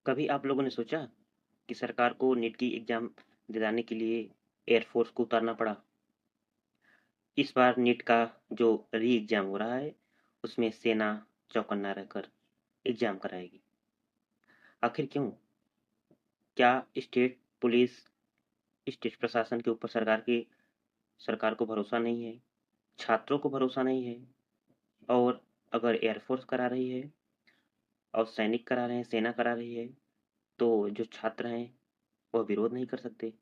कभी आप लोगों ने सोचा कि सरकार को नीट की एग्जाम दिलाने के लिए एयरफोर्स को उतारना पड़ा। इस बार नीट का जो री एग्जाम हो रहा है उसमें सेना चौकन्ना रहकर एग्जाम कराएगी। आखिर क्यों? क्या स्टेट पुलिस, स्टेट प्रशासन के ऊपर सरकार को भरोसा नहीं है, छात्रों को भरोसा नहीं है? और अगर एयरफोर्स करा रही है और सैनिक करा रहे हैं, सेना करा रही है, तो जो छात्र हैं वह विरोध नहीं कर सकते,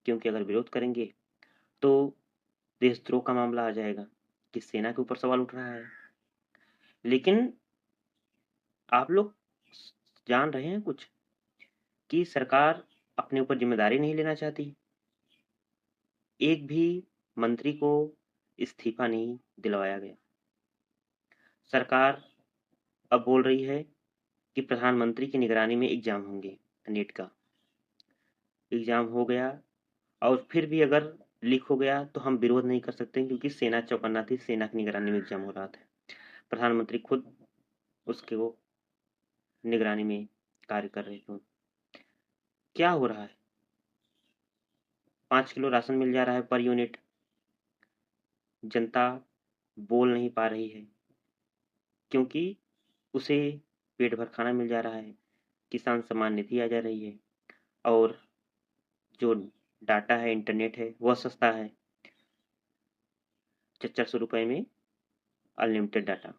क्योंकि अगर विरोध करेंगे तो देशद्रोह का मामला आ जाएगा कि सेना के ऊपर सवाल उठ रहा है। लेकिन आप लोग जान रहे हैं कुछ कि सरकार अपने ऊपर जिम्मेदारी नहीं लेना चाहती। एक भी मंत्री को इस्तीफा नहीं दिलवाया गया। सरकार अब बोल रही है कि प्रधानमंत्री की निगरानी में एग्जाम होंगे। नीट का एग्जाम हो गया और फिर भी अगर लीक हो गया तो हम विरोध नहीं कर सकते, क्योंकि सेना चौकन्ना थी, सेना की निगरानी में एग्जाम हो रहा था। प्रधानमंत्री खुद उसके वो निगरानी में कार्य कर रहे थे। क्या हो रहा है? 5 किलो राशन मिल जा रहा है पर यूनिट। जनता बोल नहीं पा रही है, क्योंकि उसे पेट भर खाना मिल जा रहा है। किसान सम्मान निधि आ जा रही है और जो डाटा है, इंटरनेट है, वह सस्ता है। 400 रुपए में अनलिमिटेड डाटा।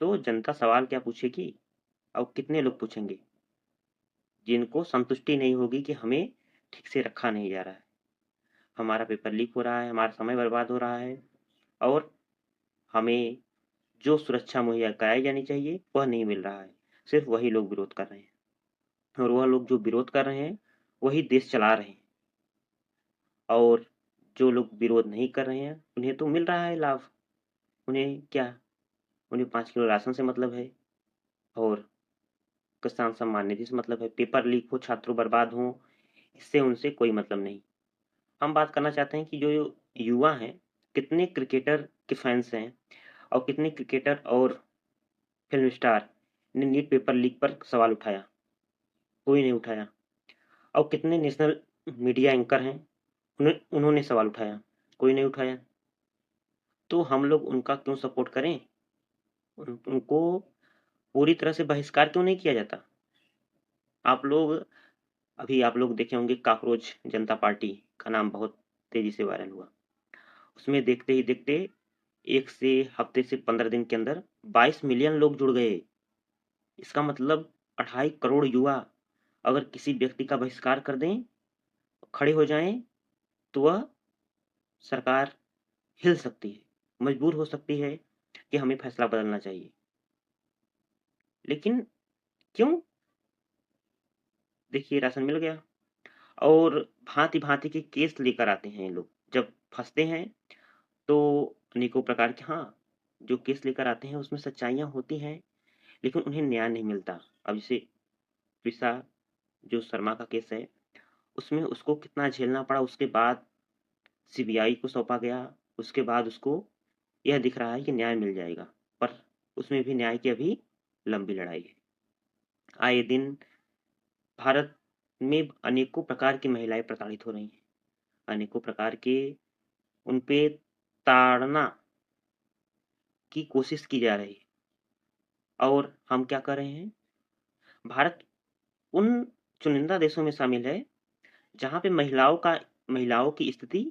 तो जनता सवाल क्या पूछेगी और कितने लोग पूछेंगे जिनको संतुष्टि नहीं होगी कि हमें ठीक से रखा नहीं जा रहा है, हमारा पेपर लीक हो रहा है, हमारा समय बर्बाद हो रहा है और हमें जो सुरक्षा मुहैया कराई जानी चाहिए वह नहीं मिल रहा है। सिर्फ वही लोग विरोध कर रहे हैं और वह लोग जो विरोध कर रहे हैं वही देश चला रहे हैं। और जो लोग विरोध नहीं कर रहे हैं उन्हें तो मिल रहा है लाभ। उन्हें क्या? उन्हें 5 किलो राशन से मतलब है और किसान सम्मान निधि से मतलब है। पेपर लीक हो, छात्रों बर्बाद हो, इससे उनसे कोई मतलब नहीं। हम बात करना चाहते हैं कि जो युवा हैं, कितने क्रिकेटर के फैंस हैं और कितने क्रिकेटर और फिल्म स्टार ने नीट पेपर लीक पर सवाल उठाया? कोई नहीं उठाया। और कितने नेशनल मीडिया एंकर हैं, उन्होंने सवाल उठाया? कोई नहीं उठाया। तो हम लोग उनका क्यों सपोर्ट करें? उनको पूरी तरह से बहिष्कार क्यों नहीं किया जाता? आप लोग आप लोग देखे होंगे कॉकरोच जनता पार्टी का नाम बहुत तेजी से वायरल हुआ। उसमें देखते ही देखते एक से हफ्ते से 15 दिन के अंदर 22 मिलियन लोग जुड़ गए। इसका मतलब 2.5 करोड़ युवा अगर किसी व्यक्ति का बहिष्कार कर दें, खड़े हो जाएं, तो वह सरकार हिल सकती है, मजबूर हो सकती है कि हमें फैसला बदलना चाहिए। लेकिन क्यों? देखिए, राशन मिल गया और भांति-भांति के केस लेकर आते हैं ये लोग। जब फँसते हैं तो अनेकों प्रकार के, हाँ, जो केस लेकर आते हैं उसमें सच्चाइयाँ होती हैं, लेकिन उन्हें न्याय नहीं मिलता। अब जैसे प्रीसा जो शर्मा का केस है, उसमें उसको कितना झेलना पड़ा, उसके बाद सीबीआई को सौंपा गया, उसके बाद उसको यह दिख रहा है कि न्याय मिल जाएगा, पर उसमें भी न्याय की अभी लंबी लड़ाई है। आए दिन भारत में अनेकों प्रकार की महिलाएं प्रताड़ित हो रही हैं, अनेकों प्रकार के उन पे ताड़ना की कोशिश की जा रही है। और हम क्या कर रहे हैं? भारत उन चुनिंदा देशों में शामिल है जहाँ पे महिलाओं की स्थिति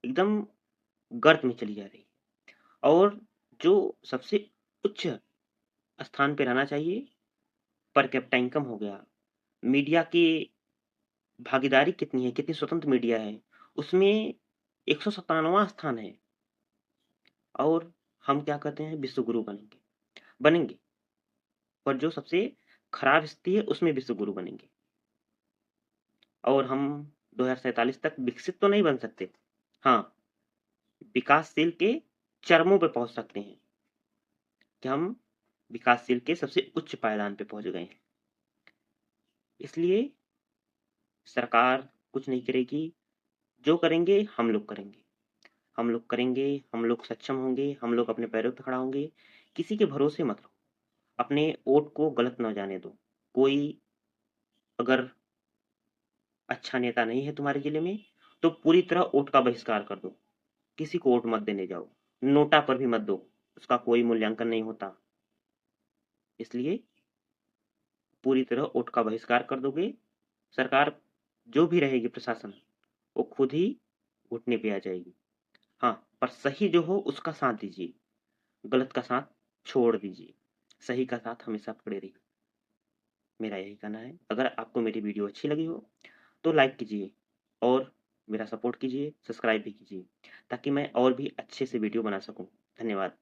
एकदम गर्त में चली जा रही है। और जो सबसे उच्च स्थान पे रहना चाहिए, पर कैपिटा इनकम हो गया, मीडिया की भागीदारी कितनी है, कितनी स्वतंत्र मीडिया है, उसमें 157वां स्थान है। और हम क्या कहते हैं? विश्व गुरु बनेंगे। बनेंगे, पर जो सबसे खराब स्थिति है उसमें विश्व गुरु बनेंगे। और हम 2047 तक विकसित तो नहीं बन सकते। हाँ, विकासशील के चरमों पे पहुंच सकते हैं कि हम विकासशील के सबसे उच्च पायदान पे पहुंच गए हैं। इसलिए सरकार कुछ नहीं करेगी, जो करेंगे हम लोग करेंगे। हम लोग करेंगे, हम लोग सक्षम होंगे, हम लोग अपने पैरों पे खड़ा होंगे। किसी के भरोसे मत रहो, अपने वोट को गलत ना जाने दो। कोई अगर अच्छा नेता नहीं है तुम्हारे जिले में, तो पूरी तरह वोट का बहिष्कार कर दो। किसी को वोट मत देने जाओ। नोटा पर भी मत दो, उसका कोई मूल्यांकन नहीं होता। इसलिए पूरी तरह वोट का बहिष्कार कर दोगे, सरकार जो भी रहेगी प्रशासन, वो खुद ही घुटने पे आ जाएगी। हाँ, पर सही जो हो उसका साथ दीजिए, गलत का साथ छोड़ दीजिए, सही का साथ हमेशा पकड़े रहिए। मेरा यही कहना है। अगर आपको मेरी वीडियो अच्छी लगी हो तो लाइक कीजिए और मेरा सपोर्ट कीजिए, सब्सक्राइब भी कीजिए, ताकि मैं और भी अच्छे से वीडियो बना सकूं। धन्यवाद।